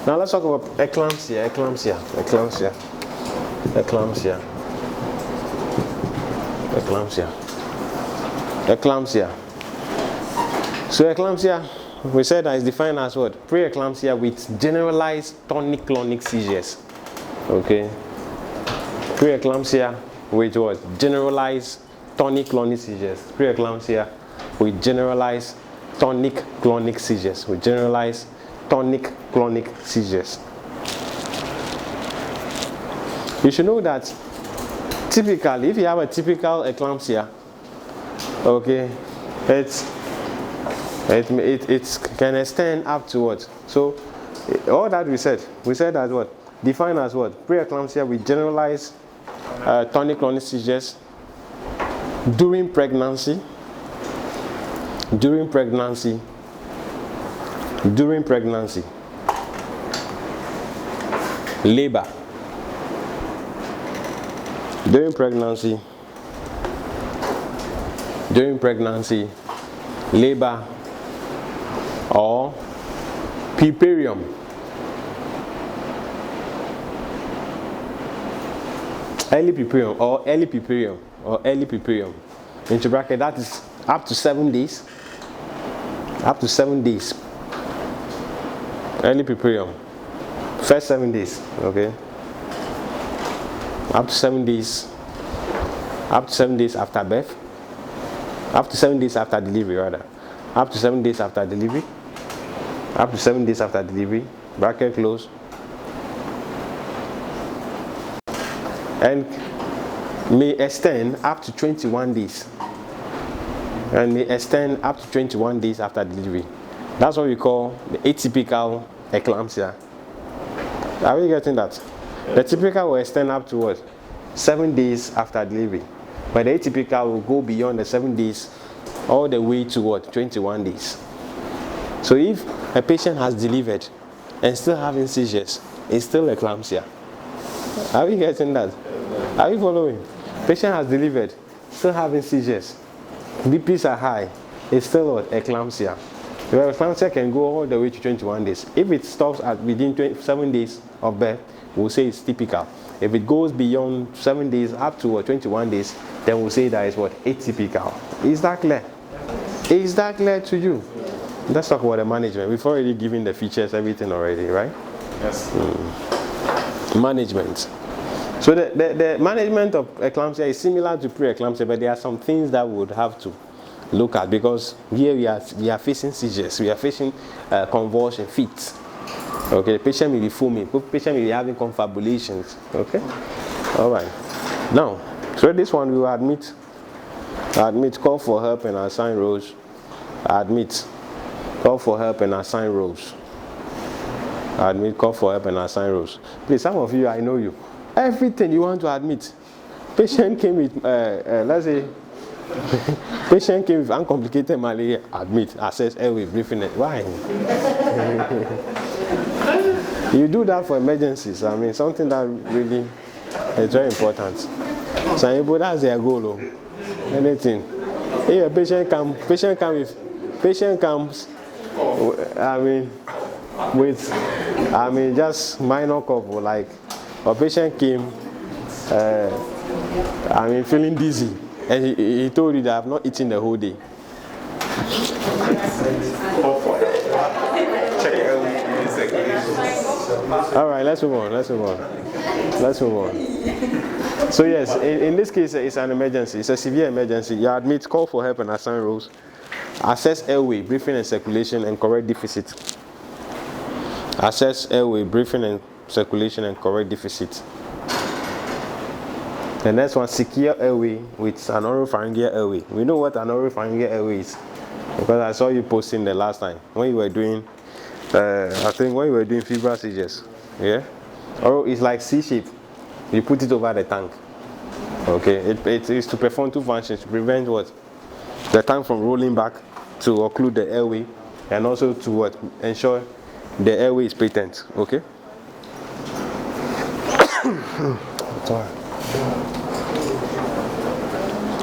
Now let's talk about eclampsia. So eclampsia, we said that is defined as what? Pre-eclampsia with generalized tonic-clonic seizures. Okay. Pre-eclampsia with what? Generalized tonic-clonic seizures. Pre-eclampsia with generalized tonic-clonic seizures. You should know that typically, if you have a typical eclampsia, okay, it can extend up to what? So all that we said as what? Defined as what? Pre-eclampsia with generalized tonic-clonic seizures during pregnancy, labor, during pregnancy, labor, or puerperium. Early puerperium. Into bracket, that is up to 7 days. Early puerperium. First 7 days, okay? Up to 7 days. Up to 7 days after birth. Up to 7 days after delivery, rather. Up to 7 days after delivery. Bracket close. And may extend up to 21 days. After delivery. That's what we call the atypical eclampsia. Are we getting that? The typical will extend up to what? 7 days after delivery. But the atypical will go beyond the 7 days all the way to what? 21 days. So if a patient has delivered and still having seizures, it's still eclampsia. Are we getting that? Are you following? Patient has delivered, still having seizures. BPs are high, it's still what? Eclampsia. The eclampsia can go all the way to 21 days. If it stops at within 7 days of birth, we'll say it's typical. If it goes beyond 7 days up to 21 days, then we'll say that is what? Atypical. Is that clear? Is that clear to you? Let's talk about the management. We've already given the features, everything already, right? Yes. Management. So the management of eclampsia is similar to pre-eclampsia, but there are some things that we would have to look at, because here we are facing seizures, we are facing convulsion, fits. Okay, the patient may be foaming, the patient may be having confabulations. Okay, all right. Now, so this one we will admit, call for help and assign roles. Admit, call for help and assign roles. Admit, call for help and assign roles. Please, some of you, I know you. Everything you want to admit. Patient came with, let's say, patient came with uncomplicated malaria. Admit, assess airway, breathing. Why? You do that for emergencies. I mean, something that really is very important. Some people, that's their goal. Anything. If a patient comes, just minor cough, like a patient came, feeling dizzy, and he told you that I have not eaten the whole day. All right, let's move on. So yes, in this case, it's an emergency. It's a severe emergency. You admit, call for help and assign roles. Assess airway, breathing and circulation, and correct deficit. Assess airway, breathing and circulation, and correct deficit. The next one, secure airway with an oropharyngeal airway. We know what an oropharyngeal airway is, because I saw you posting the last time when you were doing, febrile seizures. Yeah, or it's like C-shape. You put it over the tank. Okay, it is to perform two functions: to prevent what? The tank from rolling back, to occlude the airway, and also to what? Ensure the airway is patent. Okay.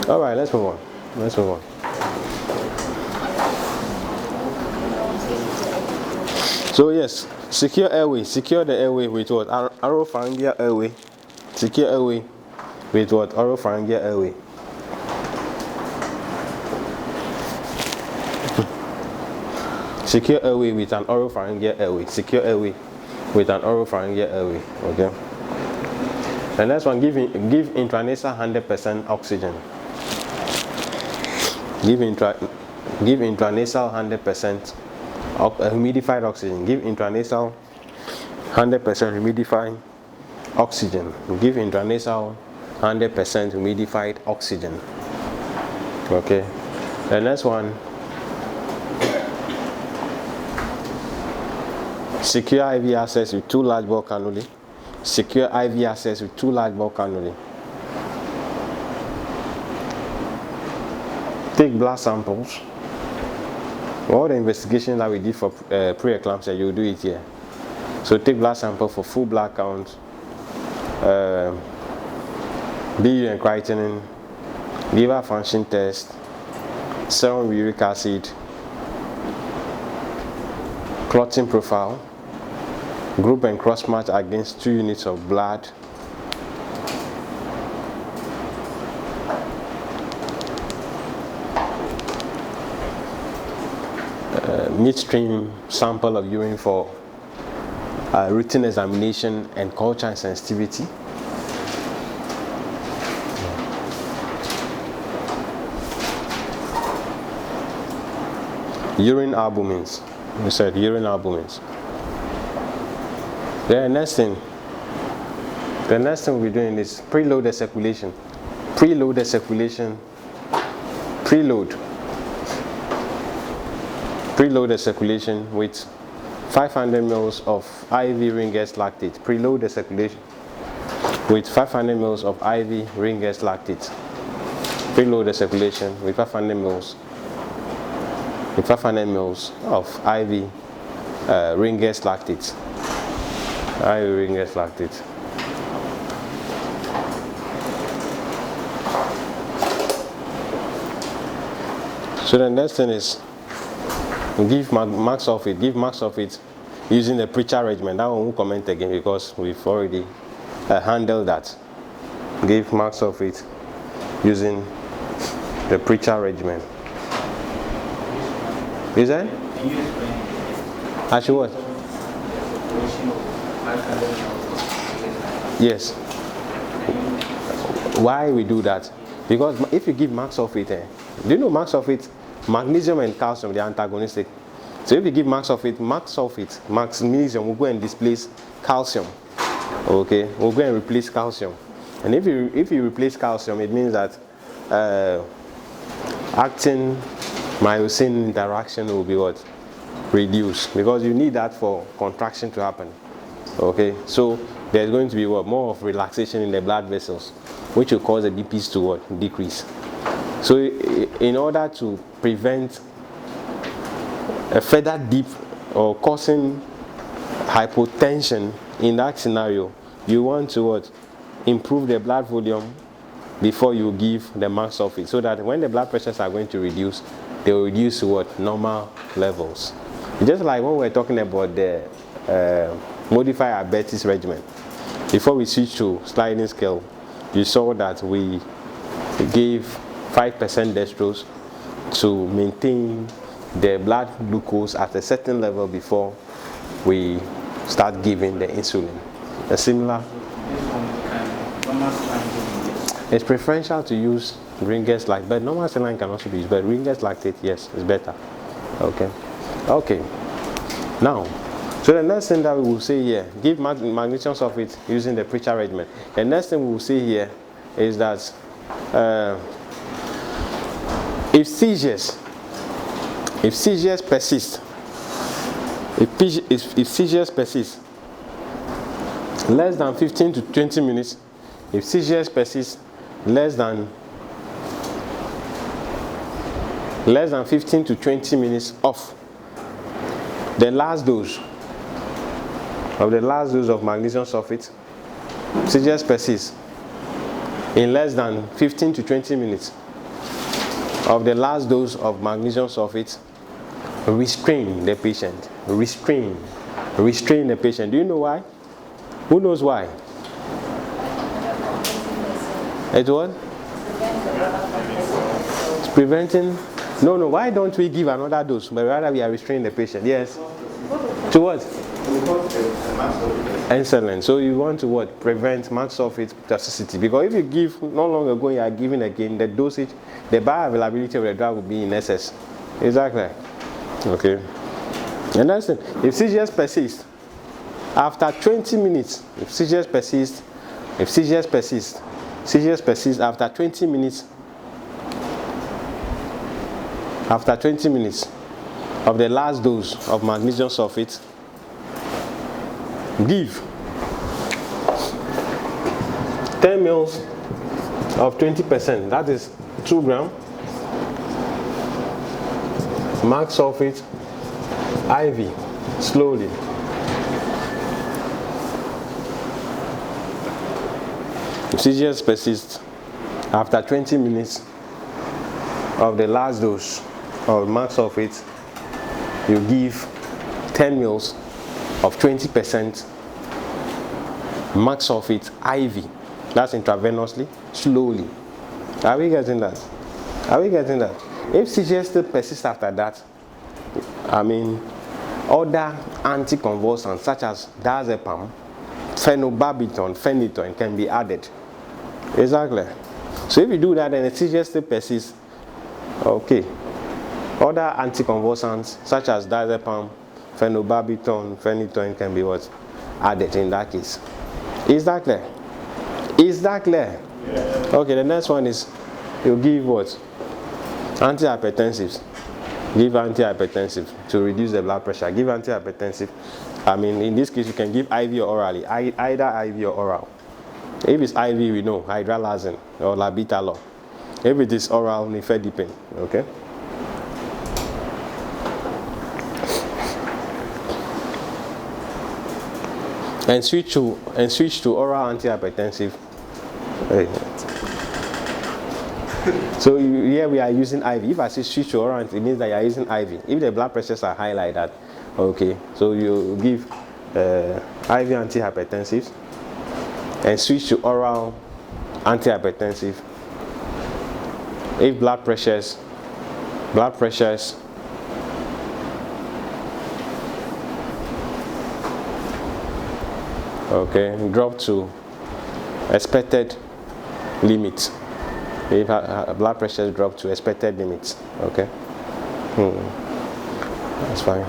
All right, let's move on. So yes, secure airway. Secure the airway with what? Oropharyngeal airway. Secure airway with what? Oropharyngeal airway. Secure airway with an oropharyngeal airway. Secure airway with an oropharyngeal airway. Okay. The next one, give intranasal 100% oxygen. Give intranasal 100% humidified oxygen. Give intranasal 100% humidified oxygen. Give intranasal 100% humidified oxygen. Okay. The next one, secure IV access with 2 large bore cannulae. Secure IV access with 2 large bore cannulae. Take blood samples. All the investigations that we did for pre-eclampsia, you will do it here. So take blood sample for full blood count, BU and creatinine, liver function test, serum uric acid, clotting profile, group and cross match against 2 units of blood, midstream sample of urine for routine examination and culture and sensitivity. Urine albumins. We said urine albumins. The next thing we're doing is preload the circulation. Preload the circulation. Preload the circulation with 500 ml of IV Ringer's lactate. Preload the circulation with 500 ml of IV Ringer's lactate. Preload the circulation with 500 ml of IV Ringer's lactate. IV Ringer's lactate. So the next thing is give max of it using the preacher regimen. That one won't comment again because we've already handled that. Give max of it using the preacher regimen. Is that? Actually what? Yes. Why we do that? Because if you give max of it, do you know max of it? Magnesium and calcium, they are antagonistic. So if you give max magnesium will go and displace calcium. Okay, we'll go and replace calcium. And if you replace calcium, it means that actin myosin interaction will be what? Reduced, because you need that for contraction to happen. Okay, so there's going to be what? More of relaxation in the blood vessels, which will cause the DPs to what? Decrease. So in order to prevent a further dip or causing hypotension in that scenario, you want to what? Improve the blood volume before you give the max of it, so that when the blood pressures are going to reduce, they will reduce to what? Normal levels. Just like when we're talking about the modified Albertis regimen, before we switch to sliding scale, you saw that we gave 5% dextrose to maintain the blood glucose at a certain level before we start giving the insulin. A similar. It's preferential to use Ringer's lactate, but normal saline can also be used, but Ringer's lactate, yes, is better. Okay. Okay. Now, so the next thing that we will say here, give magnesium sulfate using the preacher regimen. The next thing we will say here is that if seizures persist, if seizures persist less than 15 to 20 minutes, if seizures persist less than 15 to 20 minutes of the last dose of magnesium sulfate, seizures persist in less than 15 to 20 minutes of the last dose of magnesium sulfate, restrain the patient. Restrain. restrain the patient. Do you know why? Who knows why? It what? It's preventing. No. Why don't we give another dose? But rather we are restraining the patient. Yes. To what? Excellent. So you want to what? Prevent max sulfate toxicity. Because if you give not long ago, you are giving again, the dosage, the bioavailability of the drug will be in excess. Exactly. Okay. And that's it. If seizures persist after 20 minutes, seizures persist after 20 minutes, after 20 minutes of the last dose of magnesium sulfate, give 10 mils of 20%, that is 2 grams, max sulfate IV, slowly. If seizures persist after 20 minutes of the last dose of max sulfate, you give 10 mils of 20% max sulfate IV. That's intravenously, slowly. Are we getting that? Are we getting that? If seizures still persist after that, I mean, other anticonvulsants such as diazepam, phenobarbital, phenytoin can be added. Exactly. So if you do that and the seizures still persist, okay. Other anticonvulsants such as diazepam, phenobarbital, phenytoin can be what? Added in that case. Is that clear? Is that clear? Yeah. Okay, the next one is you give what? Antihypertensives. Give antihypertensive to reduce the blood pressure. Give antihypertensive. I mean, in this case, you can give IV or orally. Either IV or oral. If it's IV, we know hydralazine or labetalol. If it is oral, nifedipine. Okay. And switch to oral antihypertensive. So here we are using IV. If I say switch to oral, it means that you are using IV. If the blood pressures are high like that, okay. So you give IV antihypertensives and switch to oral antihypertensive. If blood pressures okay, drop to expected limits. If blood pressures drop to expected limits, okay, that's fine.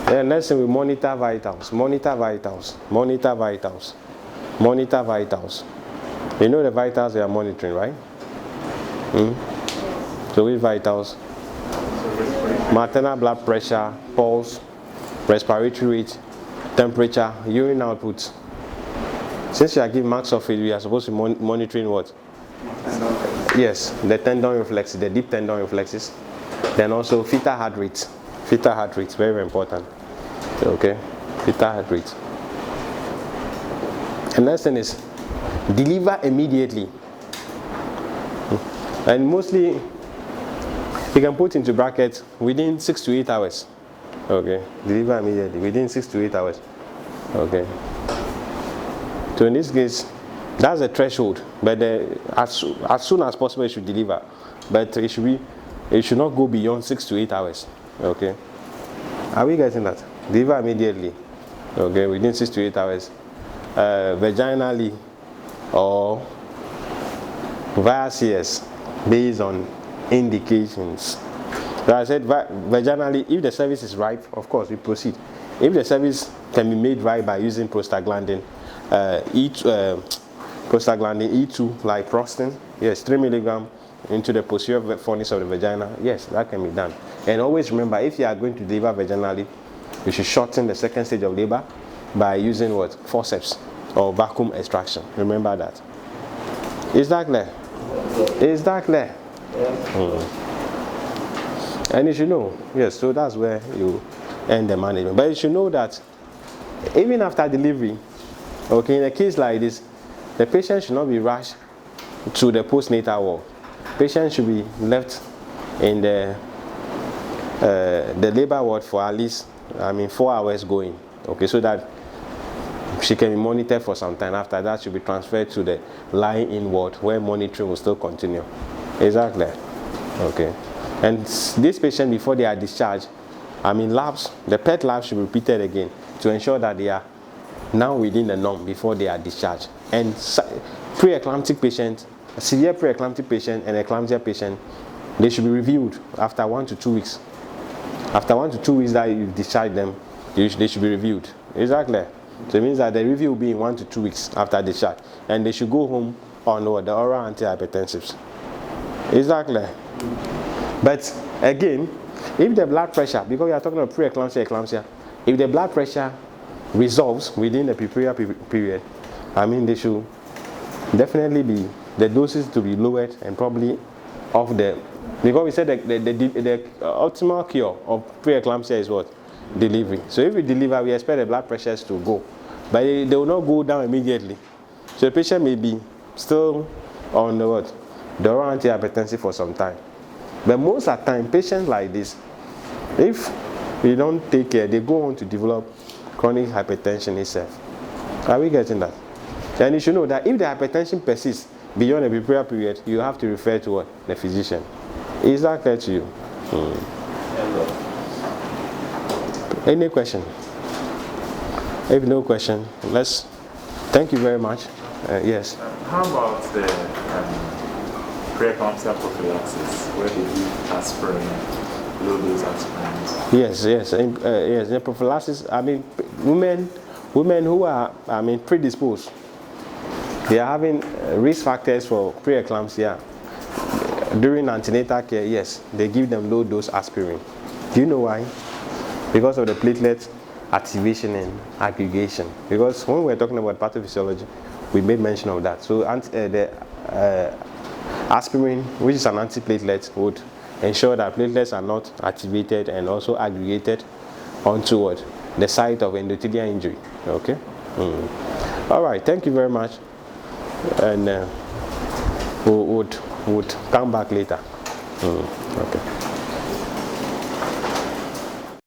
Then next thing, we monitor vitals. You know the vitals they are monitoring, right? So with vitals, maternal blood pressure, pulse, respiratory rate, temperature, urine output. Since you are giving max sulfate, we are supposed to be monitoring what? Yes, the tendon reflexes, the deep tendon reflexes. Then also fetal heart rate. Fetal heart rate, very, very important. Okay, fetal heart rate. And next thing is deliver immediately. And mostly, you can put into brackets within 6 to 8 hours. Okay, deliver immediately within 6 to 8 hours. Okay. So in this case, that's a threshold. But as soon as possible, it should deliver. But it should not go beyond 6 to 8 hours. Okay. Are we getting that? Deliver immediately. Okay, within 6 to 8 hours. Vaginally or via CS based on indications. So I said vaginally, if the cervix is ripe, of course we proceed. If the cervix can be made right by using prostaglandin, prostaglandin E2 like prostin, yes, 3 milligram into the posterior fornix of the vagina, yes, that can be done. And always remember, if you are going to deliver vaginally, you should shorten the second stage of labor by using what? Forceps or vacuum extraction. Remember that. Is that clear? Is that clear? Yeah. And you should know, yes, so that's where you end the management. But you should know that even after delivery, okay, in a case like this, the patient should not be rushed to the postnatal ward. Patient should be left in the the labor ward for at least 4 hours going, okay, so that she can be monitored for some time. After that, she'll be transferred to the lying-in ward where monitoring will still continue. Exactly. Okay. And this patient, before they are discharged, labs, the PET labs should be repeated again to ensure that they are now within the norm before they are discharged. And pre-eclamptic patient, severe pre-eclamptic patient and eclampsia patient, they should be reviewed after 1 to 2 weeks. After 1 to 2 weeks that you discharge them, they should be reviewed. Exactly. So it means that the review will be in 1 to 2 weeks after discharge, and they should go home on the oral antihypertensives. Exactly. But again, if the blood pressure, because we are talking about pre-eclampsia, eclampsia, if the blood pressure resolves within the prepubertal period, they should definitely be, the doses to be lowered and probably off the, because we said that the optimal cure of pre-eclampsia is what? Delivery. So if we deliver, we expect the blood pressures to go, but they will not go down immediately. So the patient may be still on the what? The oral antihypertensive for some time. But most of the time, patients like this, if we don't take care, they go on to develop chronic hypertension itself. Are we getting that? And you should know that if the hypertension persists beyond the prepubertal period, you have to refer to what? The physician. Is that clear to you? Any question? If no question, let's. Thank you very much. Yes. How about the preeclampsia prophylaxis, where they give aspirin, low dose aspirin? Yes. Yes. The prophylaxis. Women who are predisposed, they are having risk factors for preeclampsia. During antenatal care, yes, they give them low dose aspirin. Do you know why? Because of the platelet activation and aggregation. Because when we're talking about pathophysiology, we made mention of that. So the aspirin, which is an antiplatelet, would ensure that platelets are not activated and also aggregated onto what? The site of endothelial injury. Okay. All right. Thank you very much. And we would come back later. Okay.